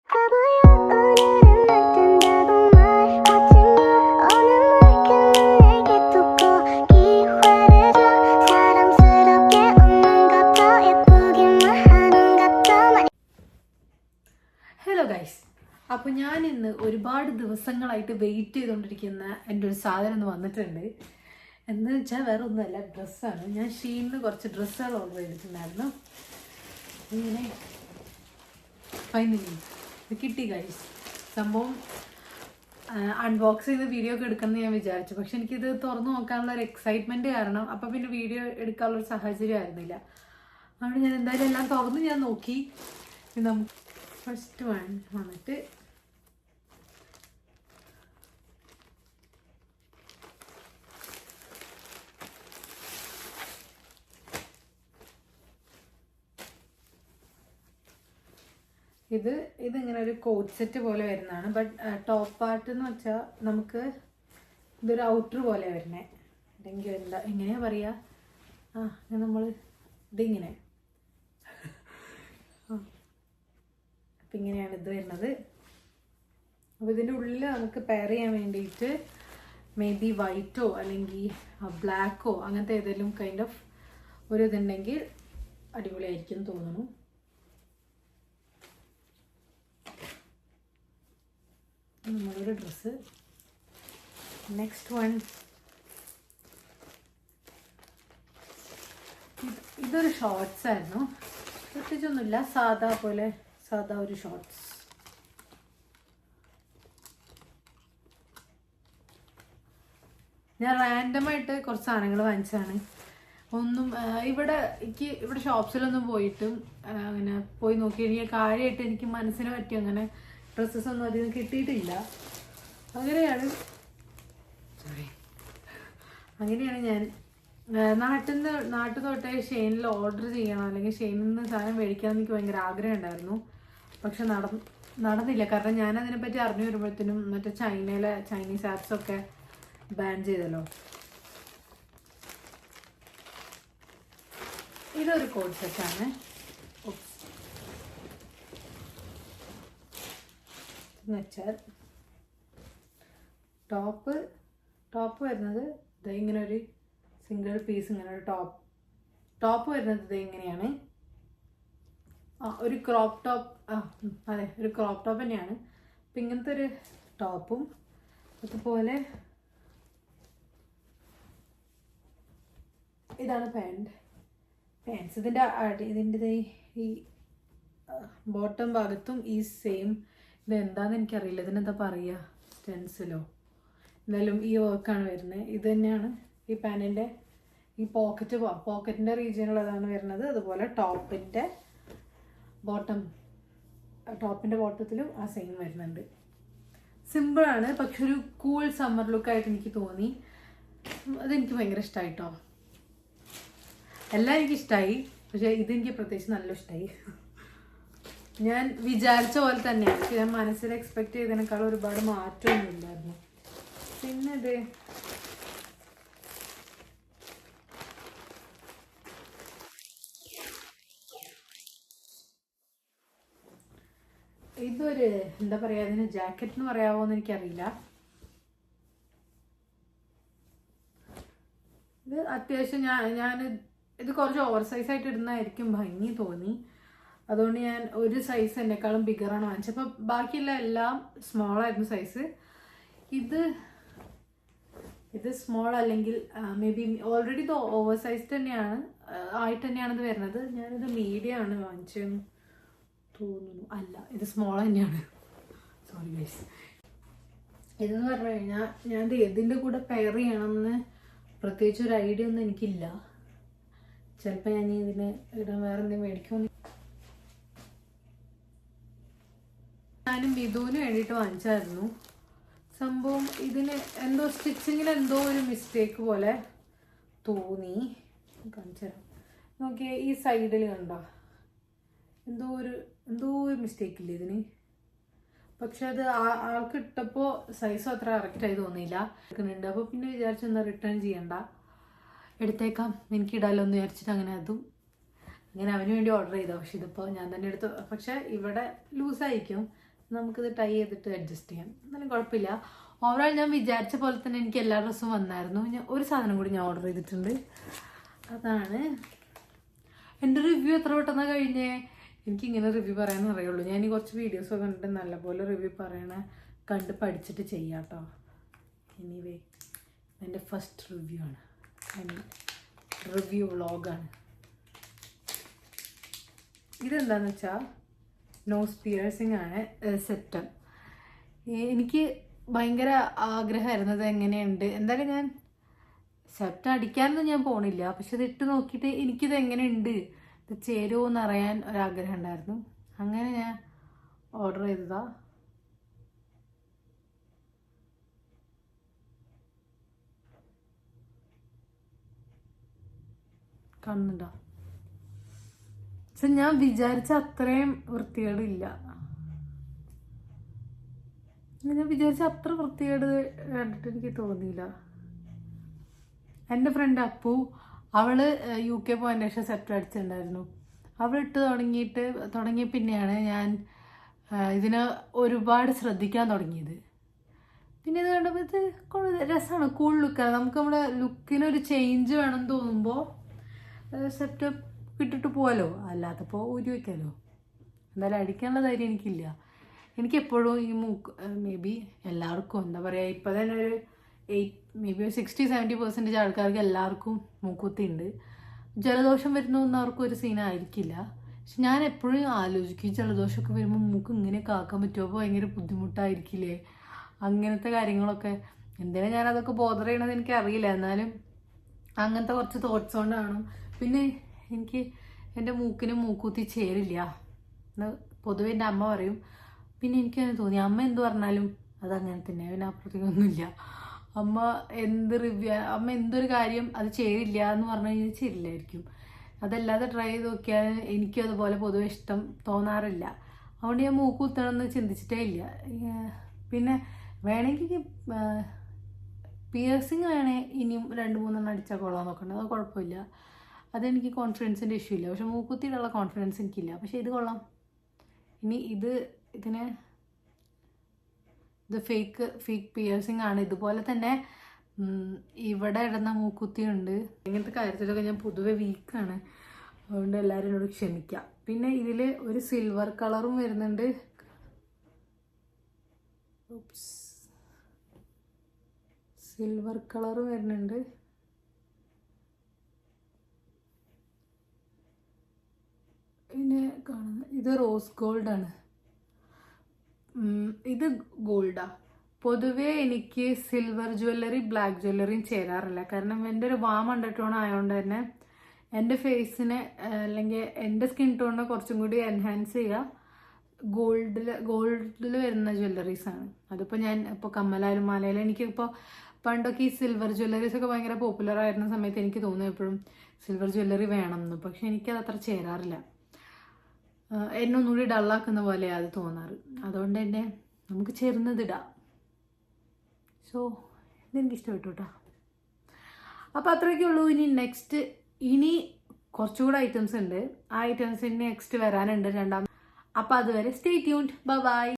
Hello guys, അപ്പോൾ ഞാൻ ഇന്ന് ഒരുപാട് ദിവസങ്ങളായിട്ട് വെയിറ്റ് ചെയ്തുകൊണ്ടിരിക്കുന്ന എൻ്റെ ഒരു സാധനം വന്നിട്ടുണ്ട്. എന്ന് വെച്ചാൽ വേറെ ഒന്നുമല്ല, ഡ്രസ്സാണ്. ഞാൻ ഷീനിന്ന് കുറച്ച് ഡ്രസ്സുകൾ ഓർഡർ ചെയ്തിട്ടുണ്ടായിരുന്നു. ഇങ്ങനെ ഫൈനലി ഇത് കിട്ടി ഗൈസ്. സംഭവം അൺബോക്സ് ചെയ്ത് വീഡിയോ ഒക്കെ എടുക്കണമെന്ന് ഞാൻ വിചാരിച്ചു. പക്ഷെ എനിക്കിത് തുറന്നു നോക്കാനുള്ള ഒരു എക്സൈറ്റ്മെൻറ്റ് കാരണം അപ്പോൾ പിന്നെ വീഡിയോ എടുക്കാനുള്ളൊരു സാഹചര്യം ആയിരുന്നില്ല. അതുകൊണ്ട് ഞാൻ എന്തായാലും എല്ലാം തുറന്ന് ഞാൻ നോക്കി. നമുക്ക് ഫസ്റ്റ് വന്നിട്ട് ഇതിങ്ങനെ ഒരു കോട്ട് സെറ്റ് പോലെ വരുന്നതാണ്. ബട്ട് ടോപ്പ് പാർട്ട് എന്ന് വെച്ചാൽ നമുക്ക് ഇതൊരു ഔട്ടർ പോലെ വരുന്നത്. അല്ലെങ്കിൽ എന്താ എങ്ങനെയാ പറയുക, നമ്മൾ ഇതിങ്ങനെ അപ്പം ഇങ്ങനെയാണ് ഇത് വരുന്നത്. അപ്പോൾ ഇതിൻ്റെ ഉള്ളിൽ നമുക്ക് പെയർ ചെയ്യാൻ വേണ്ടിയിട്ട് മേ ബി വൈറ്റോ അല്ലെങ്കിൽ ബ്ലാക്കോ അങ്ങനത്തെ ഏതെങ്കിലും കൈൻഡ് ഓഫ് ഒരു ഇതുണ്ടെങ്കിൽ അടിപൊളിയായിരിക്കും തോന്നുന്നു. നമ്മളൊരു ഡ്രസ്സ്. നെക്സ്റ്റ് വൺ, ഇതൊരു ഷോർട്സ് ആയിരുന്നു. പ്രത്യേകിച്ചൊന്നുമില്ല, സാധാ ഒരു ഷോർട്സ്. ഞാൻ റാൻഡമായിട്ട് കുറച്ച് സാധനങ്ങൾ വാങ്ങിച്ചതാണ്. ഒന്നും ഇവിടെ ഷോപ്സിലൊന്നും പോയിട്ടും അങ്ങനെ പോയി നോക്കി എനിക്ക് കാര്യമായിട്ട് എനിക്ക് മനസ്സിനെ പറ്റി അങ്ങനെ ഡ്രസ്സസ് ഒന്നും അധികം കിട്ടിയിട്ടില്ല. അങ്ങനെയാണ് ഞാൻ നാട്ടിൽ തൊട്ടേ ഷെയിനിൽ ഓർഡർ ചെയ്യണം അല്ലെങ്കിൽ ഷെയിനിൽ നിന്ന് സാധനം മേടിക്കണം എന്ന് എനിക്ക് ഭയങ്കര ആഗ്രഹം ഉണ്ടായിരുന്നു. പക്ഷെ നടന്നില്ല. കാരണം ഞാൻ അതിനെപ്പറ്റി അറിഞ്ഞു വരുമ്പോഴത്തേനും മറ്റേ ചൈനീസ് ആപ്സൊക്കെ ബാൻ ചെയ്തല്ലോ. ഇതൊരു കോഡ് സെറ്റാണ്. എന്നുവെച്ചാൽ ടോപ്പ് വരുന്നത് ഇങ്ങനെ ഒരു സിംഗിൾ പീസ്, ഇങ്ങനെ ഒരു ടോപ്പ് വരുന്നത് ഇങ്ങനെയാണ്. ഒരു ക്രോപ്പ് ടോപ്പ്, അതെ ഒരു ക്രോപ്പ് ടോപ്പ് തന്നെയാണ്. അപ്പം ഇങ്ങനത്തെ ഒരു ടോപ്പും അതുപോലെ ഇതാണ് പാൻസ്. ഇതിൻ്റെ ഈ ബോട്ടം ഭാഗത്തും ഈ സെയിം ഇതെന്താണെന്ന് എനിക്കറിയില്ല, ഇതിനെന്താ പറയുക, സ്റ്റെൻസിലോ എന്തായാലും ഈ വർക്കാണ് വരുന്നത്. ഇത് തന്നെയാണ് ഈ പാൻറ്റിൻ്റെ ഈ പോക്കറ്റിൻ്റെ റീജിയനുള്ളതാണ് വരുന്നത്. അതുപോലെ ടോപ്പിൻ്റെ ബോട്ടത്തിലും ആ സെയിം വരുന്നുണ്ട്. സിമ്പിളാണ്, പക്ഷെ ഒരു കൂൾ സമ്മർ ലുക്കായിട്ട് എനിക്ക് തോന്നി. അതെനിക്ക് ഭയങ്കര ഇഷ്ടമായിട്ടോ. എല്ലാം എനിക്കിഷ്ടമായി, പക്ഷേ ഇതെനിക്ക് പ്രത്യേകിച്ച് നല്ല ഇഷ്ടമായി. ഞാൻ വിചാരിച്ച പോലെ തന്നെയാണ്. പക്ഷെ ഞാൻ മനസ്സിൽ എക്സ്പെക്ട് ചെയ്തതിനേക്കാൾ ഒരുപാട് മാറ്റമൊന്നും ഇല്ലായിരുന്നു. പിന്നെ ഇതൊരു എന്താ പറയുക, അതിന് ജാക്കറ്റ് എന്ന് പറയാമോ എന്ന് എനിക്കറിയില്ല. ഇത് അത്യാവശ്യം ഞാൻ ഇത് കുറച്ച് ഓവർ സൈസ് ആയിട്ട് ഇടുന്നതായിരിക്കും ഭംഗി തോന്നി. അതുകൊണ്ട് ഞാൻ ഒരു സൈസ് എന്നെക്കാളും ബിഗറാണ് വാങ്ങിച്ചത്. അപ്പോൾ ബാക്കിയുള്ള എല്ലാം സ്മോളായിരുന്നു സൈസ്. ഇത് സ്മോൾ അല്ലെങ്കിൽ മേ ബി ഓൾറെഡി ഇത് ഓവർ സൈസ് തന്നെയാണിത് വരുന്നത്. ഞാനിത് മീഡിയം ആണ് വാങ്ങിച്ചതെന്ന് തോന്നുന്നു. അല്ല, ഇത് സ്മോൾ തന്നെയാണ്. Sorry guys. ഇതെന്ന് പറഞ്ഞു കഴിഞ്ഞാൽ ഞാൻ ഇതിൻ്റെ കൂടെ പെയർ ചെയ്യണമെന്ന് പ്രത്യേകിച്ച് ഒരു ഐഡിയ ഒന്നും എനിക്കില്ല. ചിലപ്പോൾ ഞാൻ ഇതിന് ഇടാൻ വേറെ എന്തെങ്കിലും മേടിക്കുമെന്ന്. ഞാനും വിധുവിന് വേണ്ടിയിട്ട് വാങ്ങിച്ചായിരുന്നു. സംഭവം ഇതിന് എന്തോ സ്റ്റിച്ചിങ്ങിന് എന്തോ ഒരു മിസ്റ്റേക്ക് പോലെ തോന്നി. കാണിച്ചു തരാം. നോക്കിയേ, ഈ സൈഡിൽ കണ്ടോ എന്തോ ഒരു മിസ്റ്റേക്ക് ഇല്ലേ ഇതിന്. പക്ഷെ അത് ആൾക്ക് ഇട്ടപ്പോൾ സൈസും അത്ര കറക്റ്റായി തോന്നിയില്ല. എടുക്കുന്നുണ്ട്. അപ്പോൾ പിന്നെ വിചാരിച്ചു എന്താ റിട്ടേൺ ചെയ്യണ്ട, എടുത്തേക്കാം എനിക്കിടാലോ എന്ന് വിചാരിച്ചിട്ട് അങ്ങനെ അവന് വേണ്ടി ഓർഡർ ചെയ്തോ. പക്ഷെ ഇതിപ്പോൾ ഞാൻ തന്നെ എടുത്തു. പക്ഷെ ഇവിടെ ലൂസായിരിക്കും, നമുക്കിത് ടൈ ചെയ്തിട്ട് അഡ്ജസ്റ്റ് ചെയ്യാം, എന്നാലും കുഴപ്പമില്ല. ഓവറോൾ ഞാൻ വിചാരിച്ച പോലെ തന്നെ എനിക്ക് എല്ലാ ഡ്രസ്സും വന്നായിരുന്നു. ഞാൻ ഒരു സാധനം കൂടി ഞാൻ ഓർഡർ ചെയ്തിട്ടുണ്ട്, അതാണ്. എൻ്റെ റിവ്യൂ എത്ര പെട്ടെന്നാണ് കഴിഞ്ഞേ. എനിക്കിങ്ങനെ റിവ്യൂ പറയാൻ അറിയുള്ളൂ. ഞാൻ ഈ കുറച്ച് വീഡിയോസൊക്കെ കണ്ടിട്ട് നല്ലപോലെ റിവ്യൂ കണ്ട് പഠിച്ചിട്ട് ചെയ്യാം കേട്ടോ. എനിവേ എൻ്റെ ഫസ്റ്റ് റിവ്യൂ ആണ്, റിവ്യൂ വ്ളോഗാണ്. ഇതെന്താണെന്ന് വെച്ചാൽ നോസ് പിയേഴ്സിംഗ് ആണ്, സെപ്റ്റം. എനിക്ക് ഭയങ്കര ആഗ്രഹമായിരുന്നത് എങ്ങനെയുണ്ട്. എന്തായാലും ഞാൻ സെപ്റ്റം അടിക്കാനൊന്നും ഞാൻ പോണില്ല, പക്ഷെ ഇത് ഇട്ട് നോക്കിയിട്ട് എനിക്കിത് എങ്ങനെയുണ്ട്, ഇത് ചേരുമോ എന്നറിയാൻ ഒരാഗ്രഹം ഉണ്ടായിരുന്നു. അങ്ങനെ ഞാൻ ഓർഡർ ചെയ്തതാ. കാണുന്നുണ്ടോ? പക്ഷെ ഞാൻ വിചാരിച്ച അത്രയും വൃത്തികേടില്ല. ഞാൻ വിചാരിച്ച അത്ര വൃത്തികേട് കണ്ടിട്ട് എനിക്ക് തോന്നിയില്ല. എൻ്റെ ഫ്രണ്ട് അപ്പു, അവള് UK പോയതിന് ശേഷം സെപ്റ്റം അടിച്ചിട്ടുണ്ടായിരുന്നു. അവൾ ഇട്ട് തുടങ്ങിയ പിന്നെയാണ് ഞാൻ ഇതിന് ഒരുപാട് ശ്രദ്ധിക്കാൻ തുടങ്ങിയത്. പിന്നെ ഇത് കണ്ടപ്പോൾ ഇത് രസമാണ്, കൂൾ ലുക്കാണ്. നമുക്ക് നമ്മുടെ ലുക്കിനൊരു ചേഞ്ച് വേണം തോന്നുമ്പോൾ സെപ്റ്റം ഇട്ടിട്ട് പോകാമല്ലോ, അല്ലാത്തപ്പോൾ ഊരി വയ്ക്കാമല്ലോ. എന്തായാലും അടിക്കാനുള്ള ധൈര്യം എനിക്കില്ല. എനിക്കെപ്പോഴും ഈ മൂക്ക് മേ ബി എല്ലാവർക്കും എന്താ പറയുക, ഇപ്പം തന്നെ ഒരു 60-70% ആൾക്കാർക്ക് എല്ലാവർക്കും മൂക്കുത്തി ഉണ്ട്. ജലദോഷം വരുന്നൊന്നും അവർക്കും ഒരു സീനായിരിക്കില്ല. പക്ഷെ ഞാൻ എപ്പോഴും ആലോചിക്കും, ജലദോഷമൊക്കെ വരുമ്പോൾ മൂക്ക് ഇങ്ങനെയൊക്കെ ആക്കാൻ പറ്റുമോ, അപ്പോൾ ഭയങ്കര ബുദ്ധിമുട്ടായിരിക്കില്ലേ, അങ്ങനത്തെ കാര്യങ്ങളൊക്കെ. എന്തിനാണ് ഞാനതൊക്കെ ബോധർ ചെയ്യണമെന്ന് എനിക്കറിയില്ല, എന്നാലും അങ്ങനത്തെ കുറച്ച് തോട്ട്സ് കൊണ്ടാണ്. പിന്നെ എനിക്ക് എൻ്റെ മൂക്കിന് മൂക്കുത്തി ചേരില്ല എന്ന് പൊതുവെ എൻ്റെ അമ്മ പറയും. പിന്നെ എനിക്കങ്ങനെ തോന്നി, അമ്മ എന്ത് പറഞ്ഞാലും അതങ്ങനെ തന്നെ, പിന്നെ അപ്പുറത്തേക്കൊന്നുമില്ല. അമ്മ എന്തൊരു കാര്യം അത് ചേരില്ല എന്ന് പറഞ്ഞു കഴിഞ്ഞാൽ ചേരില്ലായിരിക്കും. അതല്ലാതെ ട്രൈ ചെയ്ത് നോക്കിയാൽ എനിക്കും അതുപോലെ പൊതുവെ ഇഷ്ടം തോന്നാറില്ല. അതുകൊണ്ട് ഞാൻ മൂക്ക് കുത്തണമെന്ന് ചിന്തിച്ചിട്ടേ ഇല്ല. പിന്നെ വേണമെങ്കിൽ പിയേഴ്സിങ് ഇനിയും 2-3 അടിച്ചാൽ കൊള്ളാൻ നോക്കണ്ട, അത് കുഴപ്പമില്ല. അതെനിക്ക് കോൺഫിഡൻസിൻ്റെ ഇഷ്യൂ ഇല്ല. പക്ഷെ മൂക്കുത്തിയിലുള്ള കോൺഫിഡൻസ് എനിക്കില്ല. പക്ഷെ ഇത് കൊള്ളാം. ഇനി ഇത് ഫേക്ക് പിയേഴ്സിംഗ് ആണ്. ഇതുപോലെ തന്നെ ഇവിടെ ഇടുന്ന മൂക്കുത്തിയുണ്ട്. ഇങ്ങനത്തെ കാര്യത്തിലൊക്കെ ഞാൻ പൊതുവെ വീക്കാണ്, അതുകൊണ്ട് എല്ലാവരും എന്നോട് ക്ഷമിക്കാം. പിന്നെ ഇതിൽ ഒരു സിൽവർ കളറും വരുന്നുണ്ട്. പിന്നെ കാണുന്നത് ഇത് റോസ് ഗോൾഡാണ്. ഇത് ഗോൾഡാ. പൊതുവേ എനിക്ക് സിൽവർ ജ്വല്ലറി ബ്ലാക്ക് ജ്വല്ലറിയും ചേരാറില്ല. കാരണം എൻ്റെ ഒരു വാം അണ്ടർടോൺ ആയതുകൊണ്ട് തന്നെ എൻ്റെ ഫേസിനെ അല്ലെങ്കിൽ എൻ്റെ സ്കിൻ ടോണിനെ കുറച്ചും കൂടി എൻഹാൻസ് ചെയ്യുക ഗോൾഡിൽ വരുന്ന ജ്വല്ലറീസാണ്. അതിപ്പോൾ ഞാൻ ഇപ്പോൾ കമ്മലായാലും മാലയിലും എനിക്കിപ്പോൾ പണ്ടൊക്കെ ഈ സിൽവർ ജ്വല്ലറീസൊക്കെ ഭയങ്കര പോപ്പുലർ ആയിരുന്ന സമയത്ത് എനിക്ക് തോന്നുന്നു എപ്പോഴും സിൽവർ ജ്വല്ലറി വേണമെന്ന്. പക്ഷെ എനിക്കത് അത്ര ചേരാറില്ല. എന്നെ ഒന്നുകൂടി ഡള്ളാക്കുന്ന പോലെയാണ് അത് തോന്നാറ്. അതുകൊണ്ട് തന്നെ നമുക്ക് ചേർന്നതിടാം. സോ ഇതെനിക്ക് ഇഷ്ടപ്പെട്ടു കേട്ടോ. അപ്പോൾ അത്രയൊക്കെ ഉള്ളൂ. ഇനി കുറച്ചുകൂടെ ഐറ്റംസ് ഉണ്ട്. ആ ഐറ്റംസ് നെക്സ്റ്റ് വരാനുണ്ട്, 2. അപ്പോൾ അതുവരെ സ്റ്റേ ട്യൂൺഡ്. ബൈ.